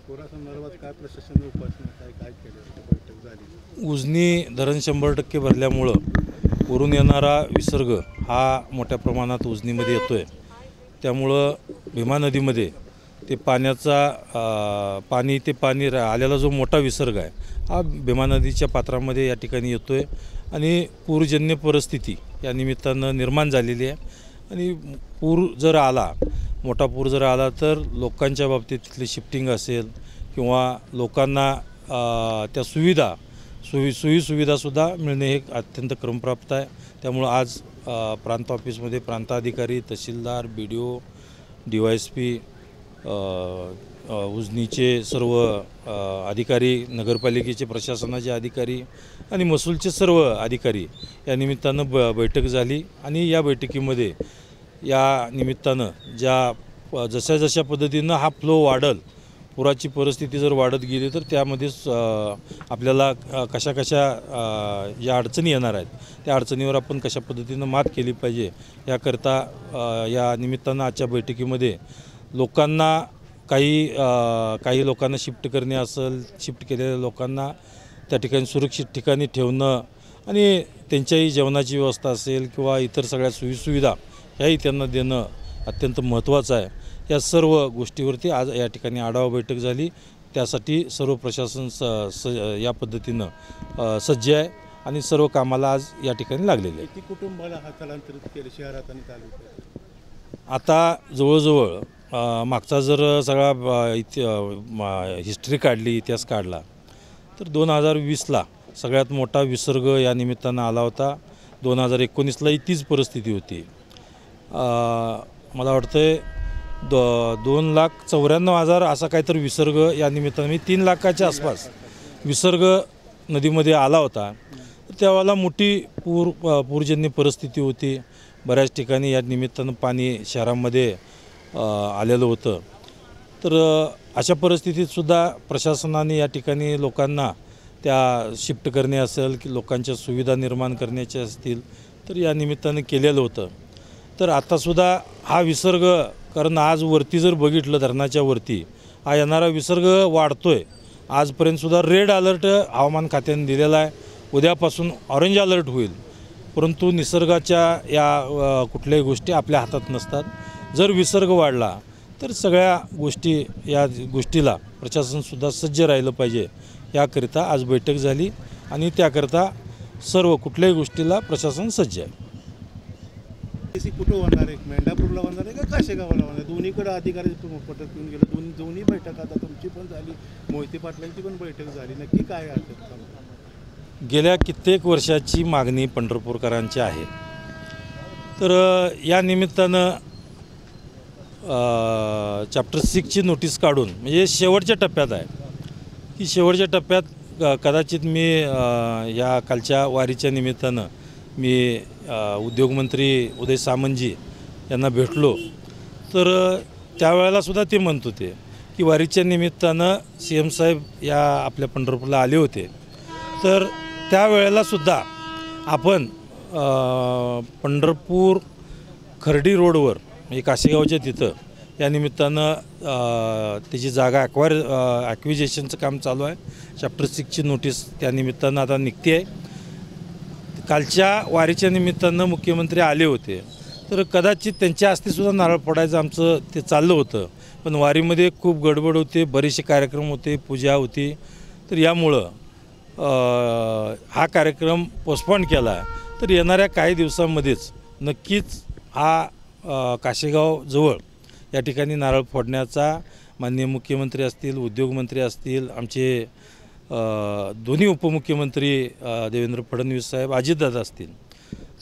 पुरासंदर्भात काय प्रशासन उपासना काय केलं बैठक झाली? उजनी धरण 100% भरल्यामुळं वरून येणारा विसर्ग हा मोठ्या प्रमाणात उजनीमध्ये येतो आहे. त्यामुळं भीमा नदीमध्ये ते पाणी आलेला जो मोठा विसर्ग आहे हा भीमा नदीच्या पात्रामध्ये या ठिकाणी येतो आहे आणि पूरजन्य परिस्थिती या निमित्तानं निर्माण झालेली आहे. आणि मोठा पूर जर आला तर लोकांच्या बाबतीत तिथली शिफ्टिंग असेल किंवा लोकांना त्या सुविधासुद्धा मिळणे हे अत्यंत क्रमप्राप्त आहे. त्यामुळं आज प्रांत ऑफिसमध्ये प्रांताधिकारी, तहसीलदार, BDO, DYSP, उजनीचे सर्व अधिकारी, नगरपालिकेचे प्रशासनाचे अधिकारी आणि महसूलचे सर्व अधिकारी या निमित्तानं बैठक झाली. आणि या बैठकीमध्ये या निमित्तानं जशा पद्धतीनं हा फ्लो वाढल, पुराची परिस्थिती जर वाढत गेली तर त्यामध्येच आपल्याला कशा या अडचणी येणार आहेत, त्या अडचणीवर आपण कशा पद्धतीनं मात केली पाहिजे याकरता या निमित्तानं आजच्या बैठकीमध्ये लोकांना काही लोकांना शिफ्ट करणे असेल, शिफ्ट केलेल्या लोकांना त्या ठिकाणी सुरक्षित ठिकाणी ठेवणं आणि त्यांच्याही जेवणाची व्यवस्था असेल किंवा इतर सगळ्या सोयीसुविधा ह्याही त्यांना देणं अत्यंत महत्त्वाचं आहे. या सर्व गोष्टीवरती आज या ठिकाणी आढावा बैठक झाली. त्यासाठी सर्व प्रशासन या पद्धतीनं सज्ज आहे आणि सर्व कामाला आज या ठिकाणी लागलेले आहे. किती कुटुंबाला स्थलांतरित केले शहरात आणि तालुक्यात? आता जवळजवळ मागचा जर सगळा हिस्ट्री काढली, इतिहास काढला तर 2020ला सगळ्यात मोठा विसर्ग या निमित्तानं आला होता. 2019लाही तीच परिस्थिती होती. मला वाटतं 2,94,000 असा काहीतरी विसर्ग या निमित्तानं 3 लाखाच्या आसपास विसर्ग नदीमध्ये आला होता. त्यावेळेला मोठी पूरजन्य परिस्थिती होती. बऱ्याच ठिकाणी या निमित्तानं पाणी शहरामध्ये आलेलं होतं. तर अशा परिस्थितीतसुद्धा प्रशासनाने या ठिकाणी लोकांना त्या शिफ्ट करणे असेल की लोकांच्या सुविधा निर्माण करण्याच्या असतील तर या निमित्तानं केलेलं होतं. तर आतासुद्धा हा विसर्ग, कारण आज वरती जर बघितलं धरणाच्या वरती हा येणारा विसर्ग वाढतो आहे. आजपर्यंतसुद्धा रेड अलर्ट हवामान खात्याने दिलेला आहे. उद्यापासून ऑरेंज अलर्ट होईल. परंतु निसर्गाच्या या कुठल्याही गोष्टी आपल्या हातात नसतात. जर विसर्ग वाढला तर सगळ्या या गोष्टीला प्रशासनसुद्धा सज्ज राहिलं पाहिजे. याकरिता आज बैठक झाली आणि त्याकरता कुठल्याही गोष्टीला प्रशासन सज्ज आहे. कुठं होणार आहे? मेंढापूरला होणार आहे का काशेगावला होणार आहे? दोन्हीकडे अधिकारी पटक येऊन गेले. दोन्ही बैठक आता तुमची पण झाली, मोहिते पाटलांची पण बैठक झाली. नक्की काय आहे? गेल्या कित्येक वर्षाची मागणी पंढरपूरकरांची आहे. तर या निमित्तानं चॅप्टर 6ची नोटीस काढून, म्हणजे शेवटच्या टप्प्यात आहे की शेवटच्या टप्प्यात कदाचित मी या कालच्या वारीच्या निमित्तानं मी उद्योगमंत्री उदय सामंतजी यांना भेटलो. तर त्यावेळेलासुद्धा ते म्हणत होते की वारीच्या निमित्तानं CM साहेब या आपल्या पंढरपूरला आले होते. तर त्यावेळेलासुद्धा आपण पंढरपूर खर्डी रोडवर म्हणजे काशेगावच्या तिथं या निमित्तानं त्याची जागा ॲक्विजेशनचं काम चालू आहे. चॅप्टर 6ची नोटीस त्या निमित्तानं आता निघते आहे. कालच्या वारीच्या निमित्तानं मुख्यमंत्री आले होते. तर कदाचित त्यांच्या हस्तेसुद्धा नारळ फोडायचं आमचं ते चाललं होतं. पण वारीमध्ये खूप गडबड होते, बरेचसे कार्यक्रम होते, पूजा होती. तर यामुळं हा कार्यक्रम पोस्टपोन केला आहे. तर येणाऱ्या काही दिवसांमध्येच नक्कीच हा काशेगावजवळ या ठिकाणी नारळ फोडण्याचा माननीय मुख्यमंत्री असतील, उद्योगमंत्री असतील, आमचे दोन्ही उपमुख्यमंत्री देवेंद्र फडणवीस साहेब, अजितदादा असतील,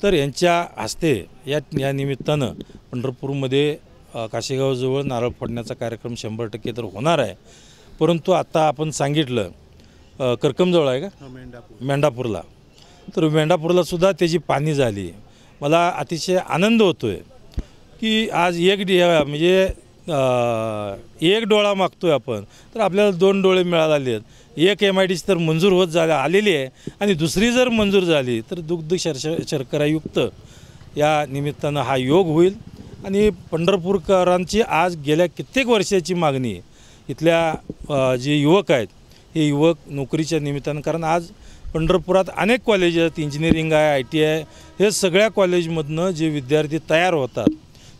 तर यांच्या हस्ते या निमित्तानं पंढरपूरमध्ये काशेगावजवळ नारळ फोडण्याचा कार्यक्रम 100% तर होणार आहे. परंतु आता आपण सांगितलं करकमजवळ आहे का मेंढापूरला, तर मेंढापूरलासुद्धा त्याची पाहणी झाली. मला अतिशय आनंद होतो आहे की आज एक डोळा मागतोय आपण तर आपल्याला 2 डोळे मिळालेले आहेत. एक MIDC तर मंजूर होत आलेली आहे आणि दुसरी जर मंजूर झाली तर दुग्ध शर्करायुक्त या निमित्तानं हा योग होईल. आणि पंढरपूरकरांची आज गेल्या कित्येक वर्षाची मागणी इथल्या जे युवक आहेत हे युवक नोकरीच्या निमित्तानं, कारण आज पंढरपुरात अनेक कॉलेज आहेत, इंजिनिअरिंग आहे, ITI आहे, हे सगळ्या कॉलेजमधनं जे विद्यार्थी तयार होतात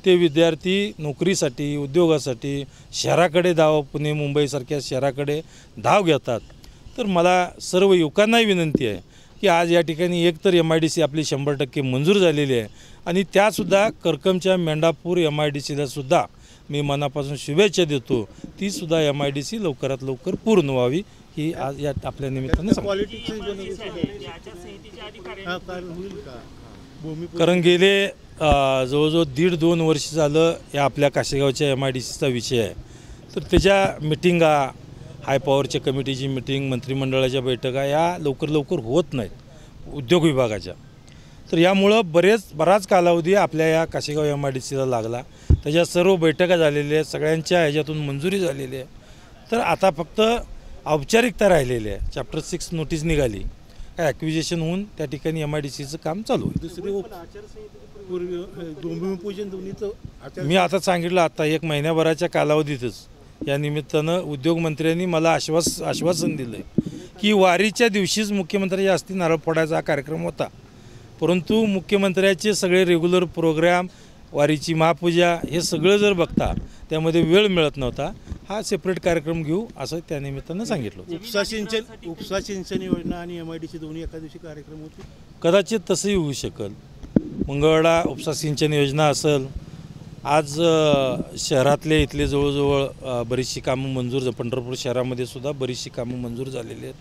ते विद्यार्थी नोकरीसाठी, उद्योगासाठी शहराकडे पुणे मुंबईसारख्या शहराकडे धाव घेतात. तर मला सर्व युवकांनाही विनंती आहे की आज या ठिकाणी एकतर MIDC आपली 100% मंजूर झालेली आहे आणि त्यासुद्धा करकमच्या मेंढापूर MIDCलासुद्धा मी मनापासून शुभेच्छा देतो. तीसुद्धा MIDC लवकरात लवकर पूर्ण व्हावी ही आज या आपल्या निमित्तानं कारण गेले जवळजवळ 1.5-2 वर्ष झालं या आपल्या काशेगावच्या MIDCचा विषय आहे. तर त्याच्या मिटिंगा, हाय पॉवरच्या कमिटीची मिटिंग, मंत्रिमंडळाच्या बैठका या लवकर होत नाहीत उद्योग विभागाच्या. तर यामुळं बराच कालावधी आपल्या या काशेगाव MIDCला लागला. त्याच्या सर्व बैठका झालेल्या आहेत, सगळ्यांच्या ह्याच्यातून मंजुरी झालेली आहे. तर आता फक्त औपचारिकता राहिलेली आहे. चॅप्टर 6 नोटीस निघाली, काय ॲक्विजिशन होऊन त्या ठिकाणी MIDCचं काम चालू आहे. दुसरी भूमिपूजन दोन्हीचं मी आता सांगितलं, आता 1 महिन्याभराच्या कालावधीतच या निमित्तानं उद्योगमंत्र्यांनी मला आश्वासन दिलं आहे की वारीच्या दिवशीच मुख्यमंत्र्यांच्या हस्ते नारळ फोडायचा हा कार्यक्रम होता. परंतु मुख्यमंत्र्याचे सगळे रेग्युलर प्रोग्राम, वारीची महापूजा हे सगळं जर बघता त्यामध्ये वेळ मिळत नव्हता. हा सेपरेट कार्यक्रम घेऊ असं त्या निमित्तानं सांगितलं. उपसा सिंचन योजना आणि MIDC दोन्ही एका दिवशी कार्यक्रम होते. कदाचित तसंही होऊ शकेल. मंगळवेढा उपसा सिंचन योजना असेल. आज शहरातले इथले जवळजवळ बरीचशी कामं मंजूर, पंढरपूर शहरामध्ये सुद्धा बरीचशी कामं मंजूर झालेली आहेत.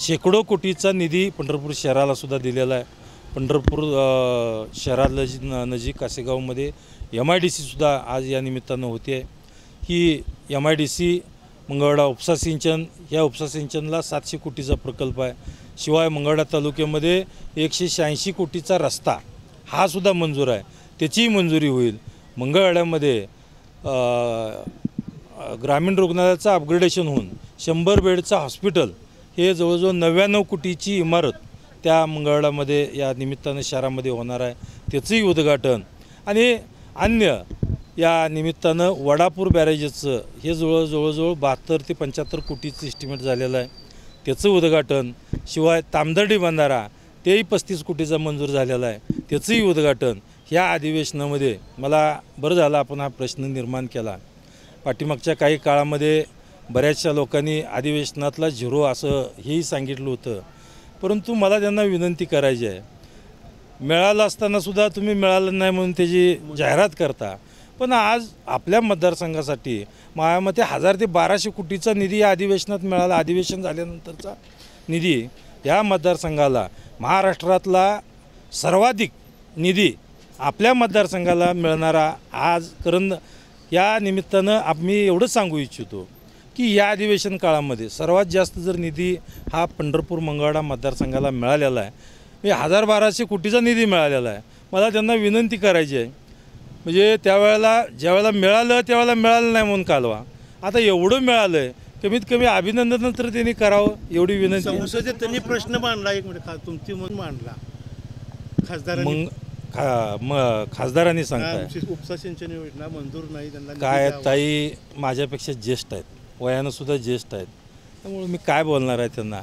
शेकडो कोटीचा निधी पंढरपूर शहराला सुद्धा दिलेला आहे. पंढरपूर शहराला नजीक कासेगावमध्ये MIDCसुद्धा आज या निमित्तानं होते. ही MIDC मंगळवेढा उपसा सिंचन, या उपसा सिंचनला 700 कोटीचा प्रकल्प आहे. शिवाय मंगळवेढा तालुक्यामध्ये 186 कोटीचा रस्ता हा सुद्धा मंजूर आहे, त्याचीही मंजुरी होईल. मंगळवेढ्यामध्ये ग्रामीण रुग्णालयाचं अपग्रेडेशन होऊन 100 बेडचं हॉस्पिटल, हे जवळजवळ 99 कोटीची इमारत त्या मंगळवेढ्यामध्ये या निमित्तानं शहरामध्ये होणार आहे, त्याचंही उद्घाटन. आणि अन्य या निमित्तानं वडापूर बॅरेजेसचं हे जवळजवळ 72 ते 75 कोटीचं एस्टिमेट झालेलं आहे, त्याचं उद्घाटन. शिवाय तामदर्डी बंधारा तेही 35 कोटीचा मंजूर झालेला आहे, त्याचंही उद्घाटन. ह्या अधिवेशनामध्ये मला बरं झालं आपण हा प्रश्न निर्माण केला. पाठीमागच्या काही काळामध्ये बऱ्याचशा लोकांनी अधिवेशनातला झिरो असं हेही सांगितलं होतं. परंतु मला त्यांना विनंती करायची आहे, मिळालं असतानासुद्धा तुम्ही मिळालं नाही म्हणून त्याची जाहिरात करता. पण आज आपल्या मतदारसंघासाठी माझ्या मते 1000 ते 1200 कोटीचा निधी या अधिवेशनात मिळाला. अधिवेशन झाल्यानंतरचा निधी या मतदारसंघाला, महाराष्ट्रातला सर्वाधिक निधी आपल्या मतदारसंघाला मिळणारा आज. कारण या निमित्तानं आम्ही एवढंच सांगू इच्छितो की या अधिवेशन काळामध्ये सर्वात जास्त जर निधी हा पंढरपूर मंगळवेढा मतदारसंघाला मिळालेला आहे, 1000-1200 कोटीचा निधी मिळालेला आहे. मला त्यांना विनंती करायची आहे, म्हणजे त्यावेळेला ज्यावेळेला मिळालं त्यावेळेला मिळालं नाही म्हणून कालवा. आता एवढं मिळालं आहे, कमीत कमी अभिनंदन तर त्यांनी करावं एवढी विनंती. संसदेत त्यांनी प्रश्न मांडला, एक मिनिट तुमची म्हणून मांडला खासदारांनी, खासदारांनी सांगताय उपसा सिंचन योजना मंजूर नाही त्यांना. काय ताई माझ्यापेक्षा ज्येष्ठ आहेत, वयानं सुद्धा ज्येष्ठ आहेत, त्यामुळे मी काय बोलणार आहे त्यांना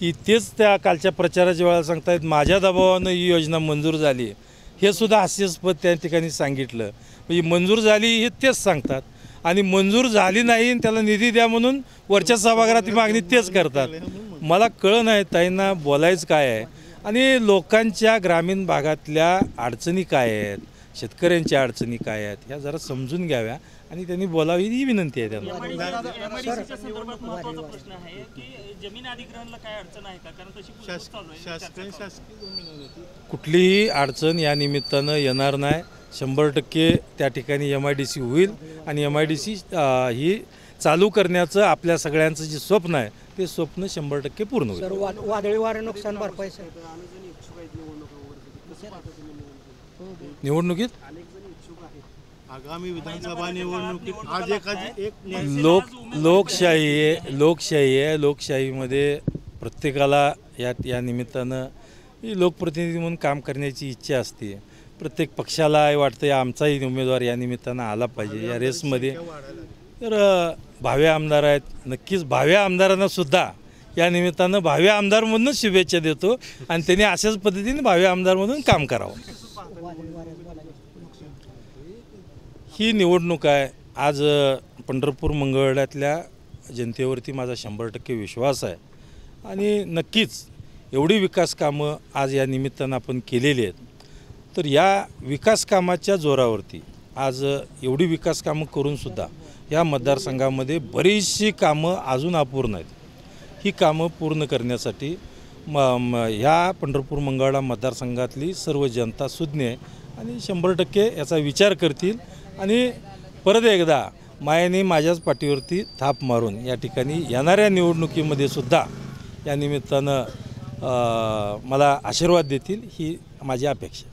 की तेच त्या कालच्या प्रचाराच्या वेळेला सांगतायत माझ्या दबावानं ही योजना मंजूर झाली. हे सुद्धा हास्यास्पद त्या ठिकाणी सांगितलं. म्हणजे मंजूर झाली हे तेच सांगतात आणि मंजूर झाली नाही त्याला निधी द्या म्हणून वरच्या सभागृहात मागणी तेच करतात. मला कळलं नाही ताईंना बोलायचं काय आहे आणि लोकांच्या ग्रामीण भागातल्या अडचणी काय आहेत, शेतकऱ्यांच्या अडचणी काय आहेत ह्या जरा समजून घ्याव्या आणि त्यांनी बोलावी ही विनंती आहे त्यांना. कुठलीही अडचण या निमित्तानं येणार नाही. 100% त्या ठिकाणी MIDC होईल आणि MIDC ही चालू करण्याचं आपल्या सगळ्यांचं जे स्वप्न आहे ते स्वप्न 100% पूर्ण होईल. वादळी वारे नुकसान भरपाई निवडणुकीत आगामी विधानसभा निवडणुकीत आज एक लोकशाही आहे. लोकशाहीमध्ये प्रत्येकाला या निमित्तानं लोकप्रतिनिधी म्हणून काम करण्याची इच्छा असते. प्रत्येक पक्षाला वाटतं आमचाही उमेदवार या निमित्तानं आला पाहिजे या रेसमध्ये. तर भावी आमदार आहेत. नक्कीच भावी आमदारांना सुद्धा या निमित्तानं भावी आमदारमधूनच शुभेच्छा देतो आणि त्यांनी अशाच पद्धतीने भावी आमदारमधून काम करावं. ही निवडणूक आहे. आज पंढरपूर मंगळवेढ्यातल्या जनतेवरती माझा 100% विश्वास आहे आणि नक्कीच एवढी विकास कामं आज या निमित्तानं आपण केलेली आहेत. तर या विकास कामाच्या जोरावरती आज एवढी विकास कामं करूनसुद्धा या मतदारसंघामध्ये बरीचशी कामं अजून अपूर्ण आहेत. ही कामं पूर्ण करण्यासाठी ह्या पंढरपूर मंगळवेढा मतदारसंघातली सर्व जनता सुज्ञ आहे आणि 100% याचा विचार करतील आणि परत एकदा मायाने माझ्याच पाठीवरती थाप मारून या ठिकाणी येणाऱ्या निवडणुकीमध्ये सुद्धा या निमित्तानं मला आशीर्वाद देतील ही माझी अपेक्षा.